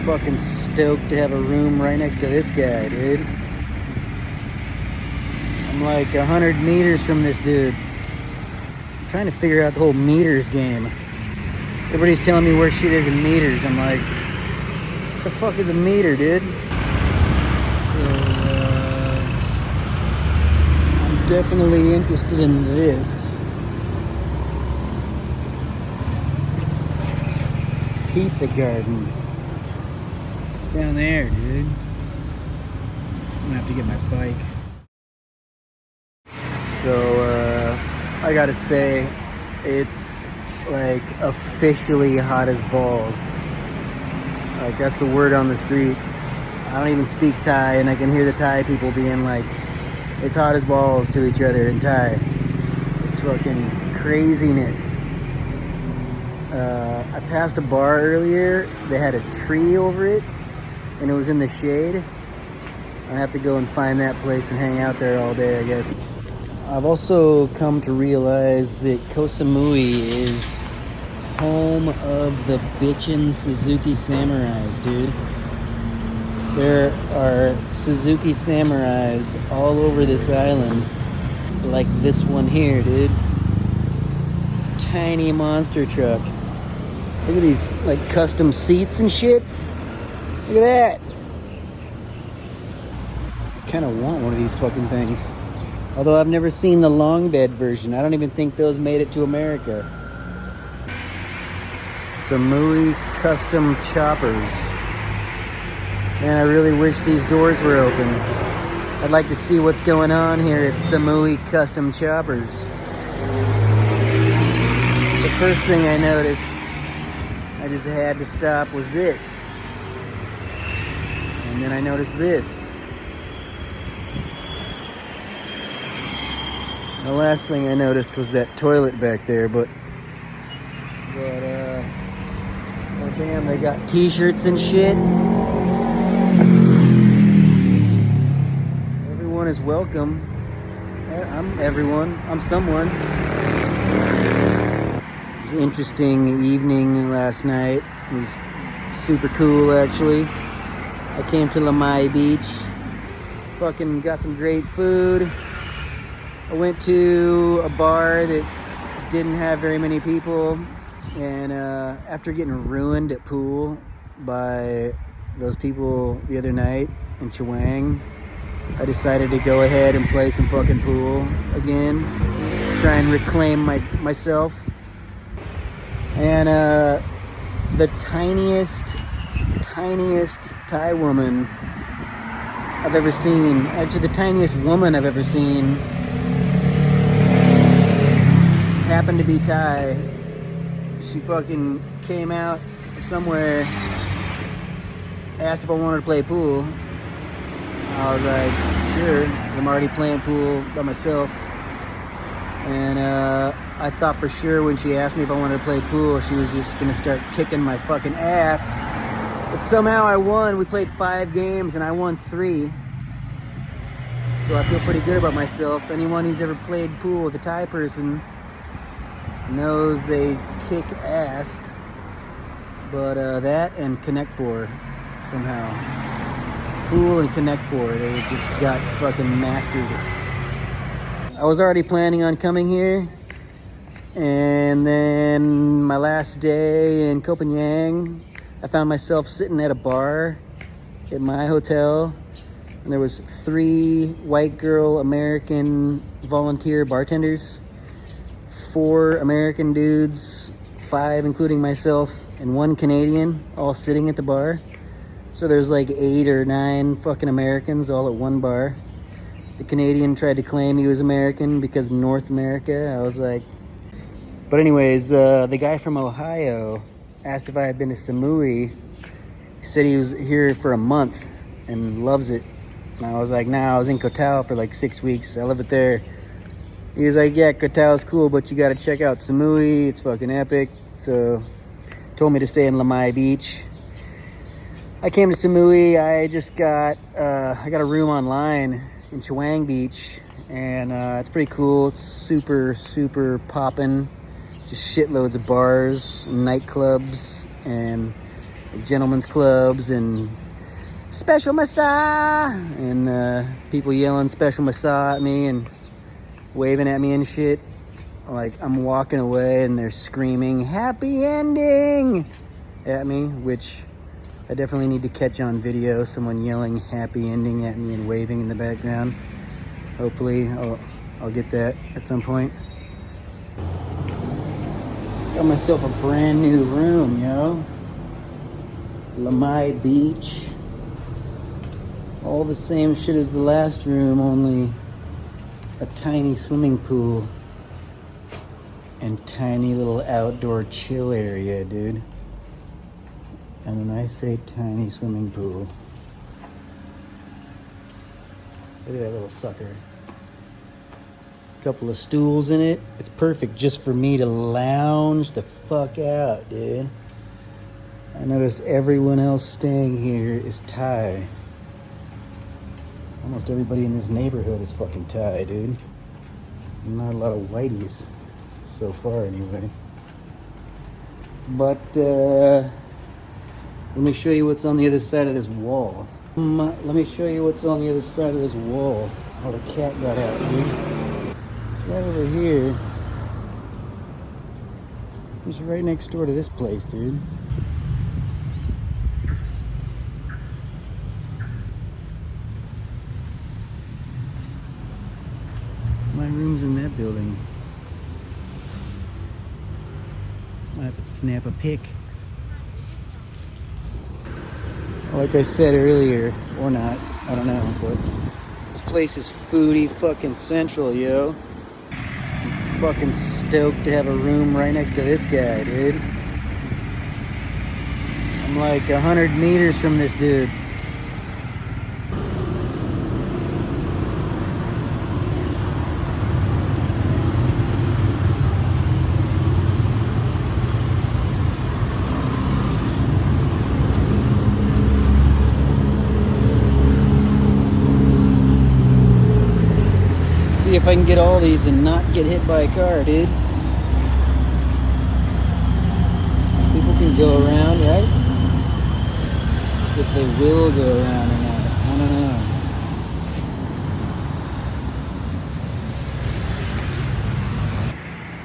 fucking stoked to have a room right next to this guy, dude. I'm like 100 meters from this dude. I'm trying to figure out the whole meters game. Everybody's telling me where shit is in meters. I'm like, what the fuck is a meter, dude? So, I'm definitely interested in this. Pizza Garden. It's down there, dude. I'm gonna have to get my bike. So, I gotta say, it's like officially hot as balls. Like, that's the word on the street. I don't even speak Thai, and I can hear the Thai people being like, it's hot as balls to each other in Thai. It's fucking craziness. I passed a bar earlier. They had a tree over it, and it was in the shade. I have to go and find that place and hang out there all day, I guess. I've also come to realize that Koh Samui is home of the bitchin' Suzuki Samurais, dude. There are Suzuki Samurais all over this island, like this one here, dude. Tiny monster truck. Look at these, like, custom seats and shit. Look at that. I kind of want one of these fucking things. Although I've never seen the long bed version. I don't even think those made it to America. Samui custom choppers. Man, I really wish these doors were open. I'd like to see what's going on here at Samui custom choppers. The first thing I noticed, I just had to stop, was this. And then I noticed this. The last thing I noticed was that toilet back there, but oh damn, they got t-shirts and shit. Everyone is welcome. I'm everyone. I'm someone. It was an interesting evening last night. It was super cool, actually. I came to Lamai Beach. Fucking got some great food. I went to a bar that didn't have very many people. And after getting ruined at pool by those people the other night in Chaweng, I decided to go ahead and play some fucking pool again. Try and reclaim myself. And the tiniest Thai woman I've ever seen, actually the tiniest woman I've ever seen, happened to be Thai. She fucking came out somewhere, asked if I wanted to play pool. I was like, sure. I'm already playing pool by myself. And I thought for sure when she asked me if I wanted to play pool, she was just gonna start kicking my fucking ass. But somehow I won. We played 5 games and I won 3. So I feel pretty good about myself. Anyone who's ever played pool with a Thai person knows they kick ass. But that and Connect 4 somehow. Pool and Connect 4, they just got fucking mastered. I was already planning on coming here, and then my last day in Copenhagen, I found myself sitting at a bar at my hotel, and there was 3 white girl American volunteer bartenders, 4 American dudes, 5 including myself, and 1 Canadian, all sitting at the bar. So there's like 8 or 9 fucking Americans all at one bar. The Canadian tried to claim he was American because North America. I was like... But anyways, the guy from Ohio asked if I had been to Samui. He said he was here for a month and loves it. And I was like, nah, I was in Koh Tao for like 6 weeks. I love it there. He was like, yeah, Koh Tao's cool, but you gotta check out Samui. It's fucking epic. So, told me to stay in Lamai Beach. I came to Samui. I just got, I got a room online in Chaweng Beach, and it's pretty cool. It's super, super poppin'. Just shitloads of bars, nightclubs, and gentlemen's clubs and special massage, and people yelling special massage at me and waving at me and shit. Like I'm walking away and they're screaming happy ending at me, which I definitely need to catch on video, someone yelling happy ending at me and waving in the background. Hopefully I'll get that at some point. Got myself a brand new room, yo. Lamai Beach. All the same shit as the last room, only a tiny swimming pool and tiny little outdoor chill area, dude. And when I say tiny swimming pool, look at that little sucker. Couple of stools in it. It's perfect just for me to lounge the fuck out, dude. I noticed everyone else staying here is Thai. Almost everybody in this neighborhood is fucking Thai, dude. Not a lot of whiteys so far, anyway. But let me show you what's on the other side of this wall. Let me show you what's on the other side of this wall. Oh, the cat got out, dude. It's right over here. It's right next door to this place, dude. My room's in that building. Might have to snap a pic. Like I said earlier, or not, I don't know, but this place is foodie fucking central, yo. I'm fucking stoked to have a room right next to this guy, dude. I'm like 100 meters from this dude. See if I can get all these and not get hit by a car, dude. People can go around, right? Just if they will go around or not, I don't know.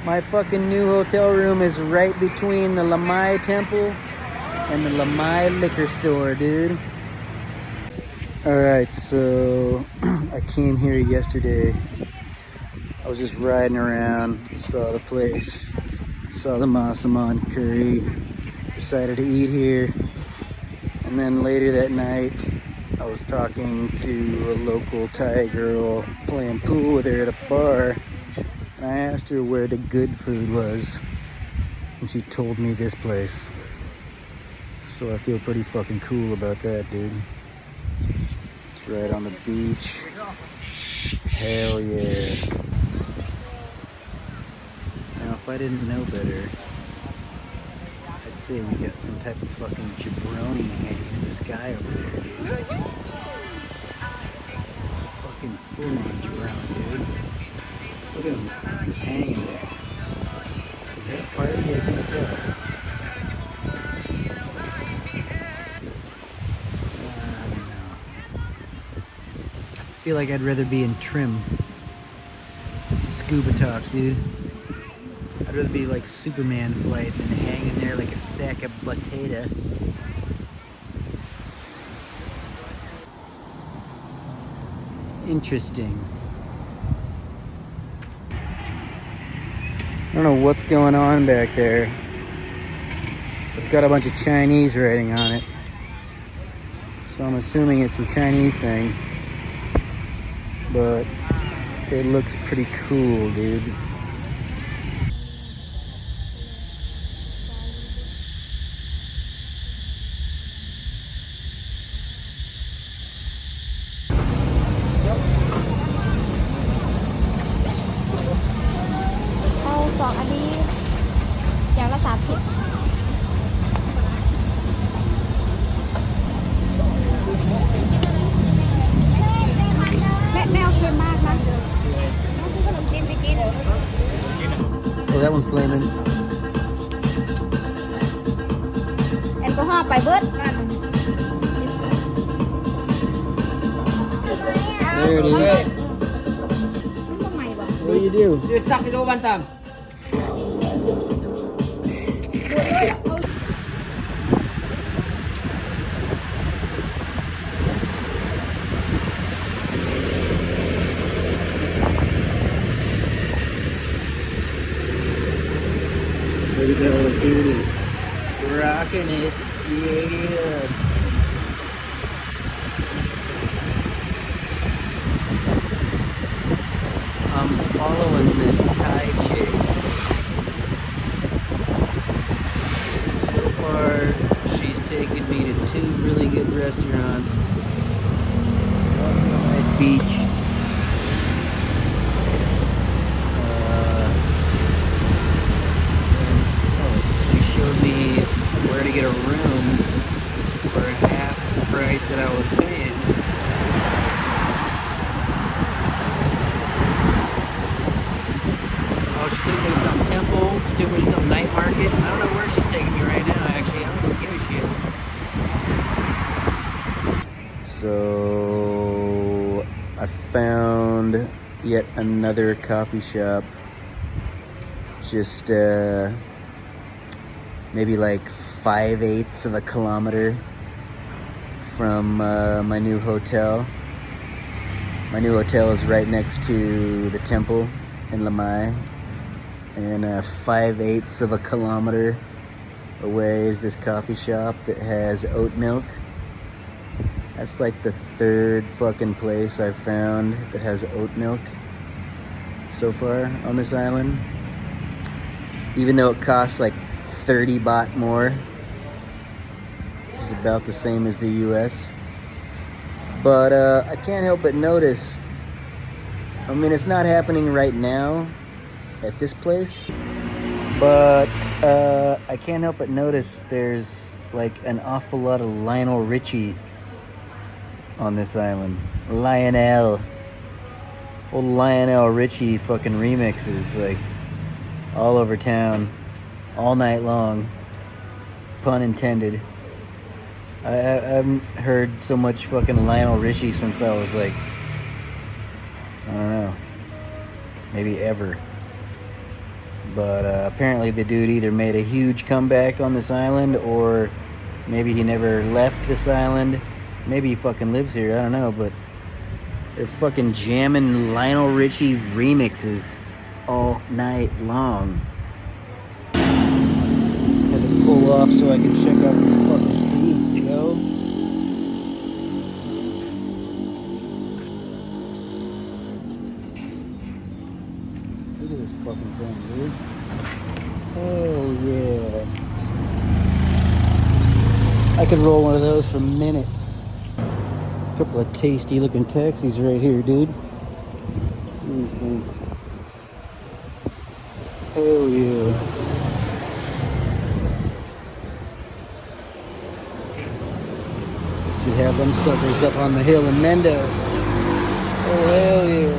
My fucking new hotel room is right between the Lamai temple and the Lamai liquor store, dude. Alright, so I came here yesterday. I was just riding around, saw the place, saw the masaman curry, decided to eat here. And then later that night, I was talking to a local Thai girl, playing pool with her at a bar. And I asked her where the good food was, and she told me this place. So I feel pretty fucking cool about that, dude. It's right on the beach. Hell yeah. Now, if I didn't know better, I'd say we got some type of fucking jabroni hanging in the sky over there, dude. Fucking full-on jabroni, dude. Look at him, just hanging there. Is that a party? I can't tell. I don't know. I feel like I'd rather be in trim. Scuba talks, dude. I'd rather be like Superman flight than hang in there like a sack of potato. Interesting. I don't know what's going on back there. It's got a bunch of Chinese writing on it. So I'm assuming it's some Chinese thing. But it looks pretty cool, dude. Oh, that one's flaming. แอลกอฮอล์ไปเบิด There it is. What do you do? Look at that little dude. Rocking it. Yeah. I'm following this Thai chick. So far, she's taken me to 2 really good restaurants. Nice beach. She showed me where to get a room for half the price that I was paying. Oh, she took me to some temple. She took me to some night market. I don't know where she's taking me right now, actually. I don't really give a shit. So, I found yet another coffee shop. Just, maybe like 5/8 of a kilometer from my new hotel. My new hotel is right next to the temple in Lamai, and 5/8 of a kilometer away is this coffee shop that has oat milk. That's like the 3rd fucking place I've found that has oat milk so far on this island. Even though it costs like 30 baht more, which is about the same as the US. But I can't help but notice, I mean, it's not happening right now at this place, but I can't help but notice there's like an awful lot of Lionel Richie on this island. Lionel. Old Lionel Richie fucking remixes, like, all over town, all night long, pun intended. I haven't heard so much fucking Lionel Richie since I was like, I don't know, maybe ever. But apparently the dude either made a huge comeback on this island, or maybe he never left this island. Maybe he fucking lives here, I don't know, but they're fucking jamming Lionel Richie remixes all night long. Had to pull off so I can check out this fucking Thieves to go. Look at this fucking thing, dude. Hell yeah. I could roll one of those for minutes. A couple of tasty looking taxis right here, dude. Look at these things. Hell yeah. Should have them suckers up on the hill in Mendo. Oh, hell yeah.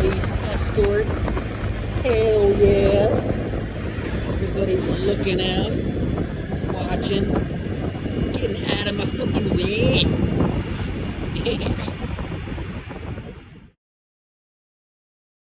police escort. Hell yeah. Everybody's looking out, watching, getting out of my fucking way.